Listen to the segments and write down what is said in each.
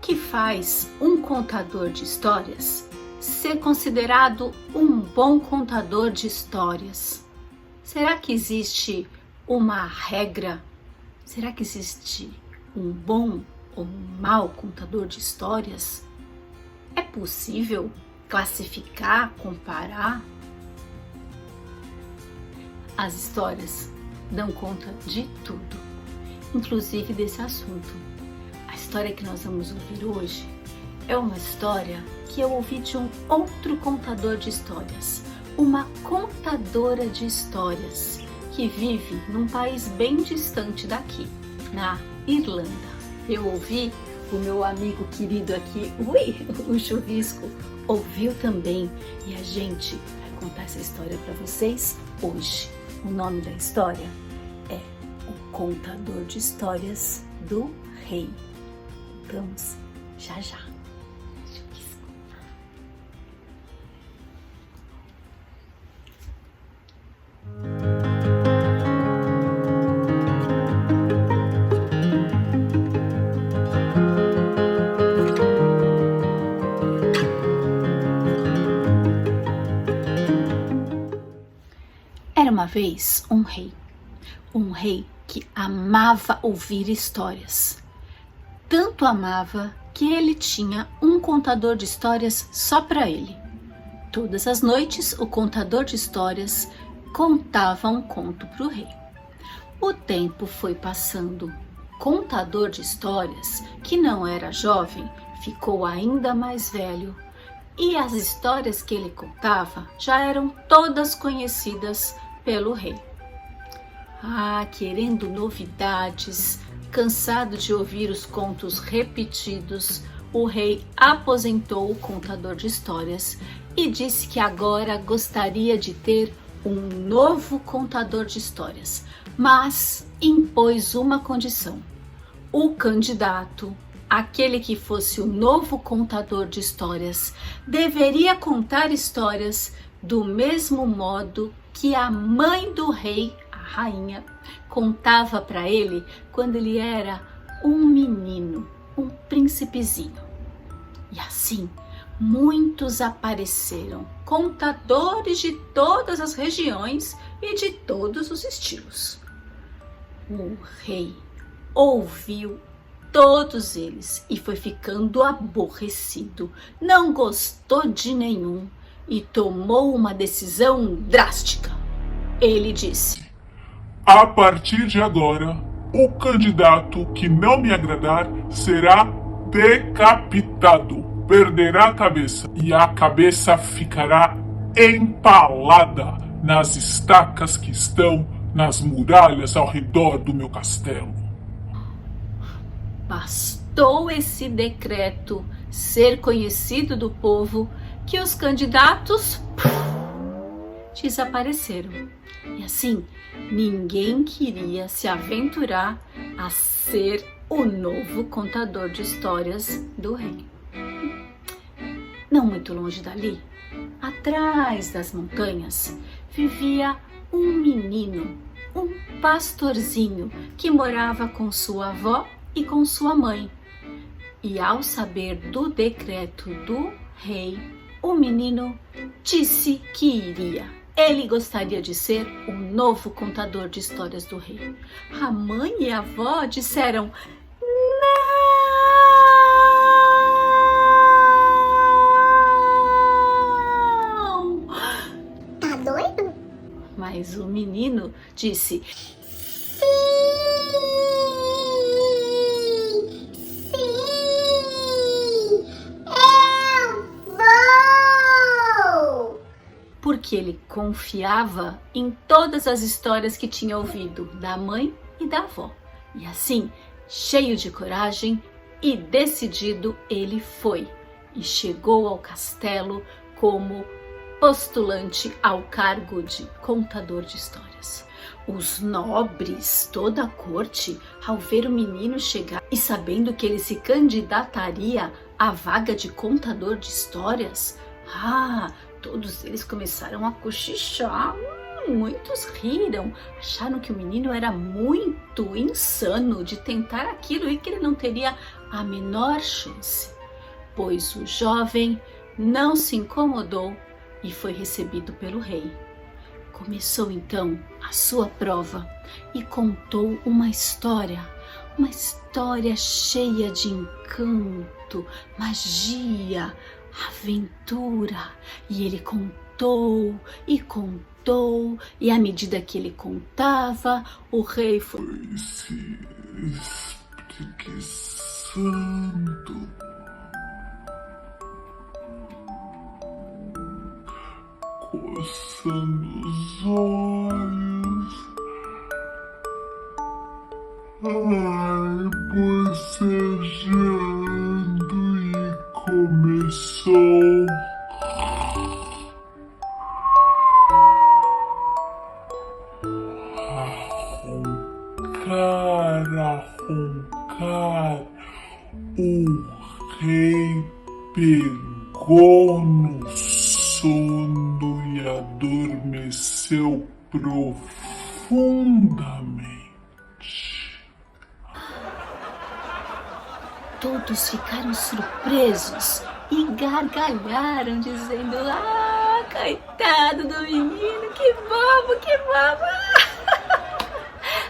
que faz um contador de histórias ser considerado um bom contador de histórias? Será que existe uma regra? Será que existe um bom ou um mau contador de histórias? É possível classificar, comparar? As histórias dão conta de tudo, inclusive desse assunto. A história que nós vamos ouvir hoje é uma história que eu ouvi de um outro contador de histórias, uma contadora de histórias que vive num país bem distante daqui, na Irlanda. Eu ouvi, o meu amigo querido aqui, o Chuvisco, ouviu também e a gente vai contar essa história para vocês hoje. O nome da história é O Contador de Histórias do Rei. Vamos já já. Era uma vez um rei que amava ouvir histórias. Tanto amava que ele tinha um contador de histórias só para ele. Todas as noites, o contador de histórias contava um conto para o rei. O tempo foi passando. O contador de histórias, que não era jovem, ficou ainda mais velho. E as histórias que ele contava já eram todas conhecidas pelo rei. Querendo novidades, cansado de ouvir os contos repetidos, o rei aposentou o contador de histórias e disse que agora gostaria de ter um novo contador de histórias, mas impôs uma condição. O candidato, aquele que fosse o novo contador de histórias, deveria contar histórias do mesmo modo que a mãe do rei, a rainha, contava para ele quando ele era um menino, um príncipezinho. E assim, muitos apareceram, contadores de todas as regiões e de todos os estilos. O rei ouviu todos eles e foi ficando aborrecido, não gostou de nenhum e tomou uma decisão drástica. Ele disse: a partir de agora, o candidato que não me agradar será decapitado. Perderá a cabeça e a cabeça ficará empalada nas estacas que estão nas muralhas ao redor do meu castelo. Bastou esse decreto ser conhecido do povo que os candidatos desapareceram. E assim, ninguém queria se aventurar a ser o novo contador de histórias do rei. Não muito longe dali, atrás das montanhas, vivia um menino, um pastorzinho que morava com sua avó e com sua mãe. E ao saber do decreto do rei, o menino disse que iria. Ele gostaria de ser o novo contador de histórias do rei. A mãe e a avó disseram: não! Tá doido? Mas o menino disse: porque ele confiava em todas as histórias que tinha ouvido da mãe e da avó. E assim, cheio de coragem e decidido, ele foi e chegou ao castelo como postulante ao cargo de contador de histórias. Os nobres, toda a corte, ao ver o menino chegar e sabendo que ele se candidataria à vaga de contador de histórias, todos eles começaram a cochichar. Muitos riram, acharam que o menino era muito insano de tentar aquilo e que ele não teria a menor chance, pois o jovem não se incomodou e foi recebido pelo rei. Começou então a sua prova e contou uma história cheia de encanto, magia, aventura. E ele contou e contou, e à medida que ele contava, o rei foi se espreguiçando, coçando os olhos, bocejando e começou a roncar. O rei pegou no sono e adormeceu profundamente. Todos ficaram surpresos e gargalharam, dizendo: "Ah, coitado do menino, que bobo, que bobo!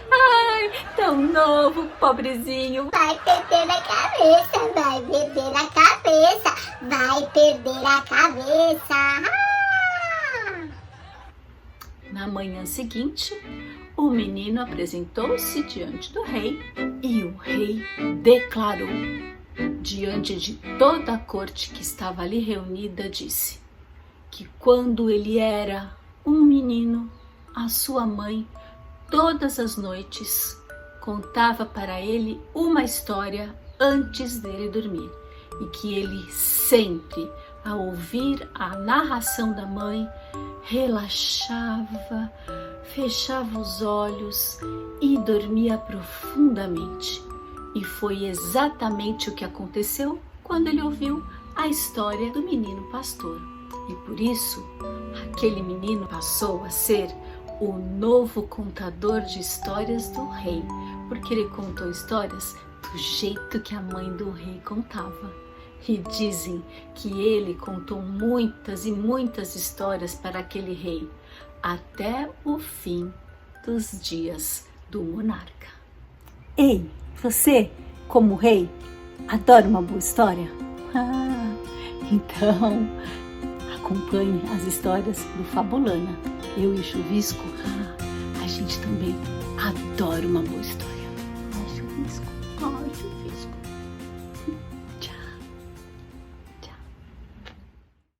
Ai, tão novo, pobrezinho." Vai perder a cabeça, vai perder a cabeça, vai perder a cabeça. Na manhã seguinte, o menino apresentou-se diante do rei e o rei declarou, diante de toda a corte que estava ali reunida, disse que quando ele era um menino, a sua mãe, todas as noites, contava para ele uma história antes dele dormir e que ele sempre, ao ouvir a narração da mãe, relaxava, fechava os olhos e dormia profundamente. E foi exatamente o que aconteceu quando ele ouviu a história do menino pastor. E por isso, aquele menino passou a ser o novo contador de histórias do rei, porque ele contou histórias do jeito que a mãe do rei contava. E dizem que ele contou muitas e muitas histórias para aquele rei, até o fim dos dias do monarca. Ei, você, como rei, adora uma boa história? Então acompanhe as histórias do Fabulana. Eu e o Chuvisco, a gente também adora uma boa história.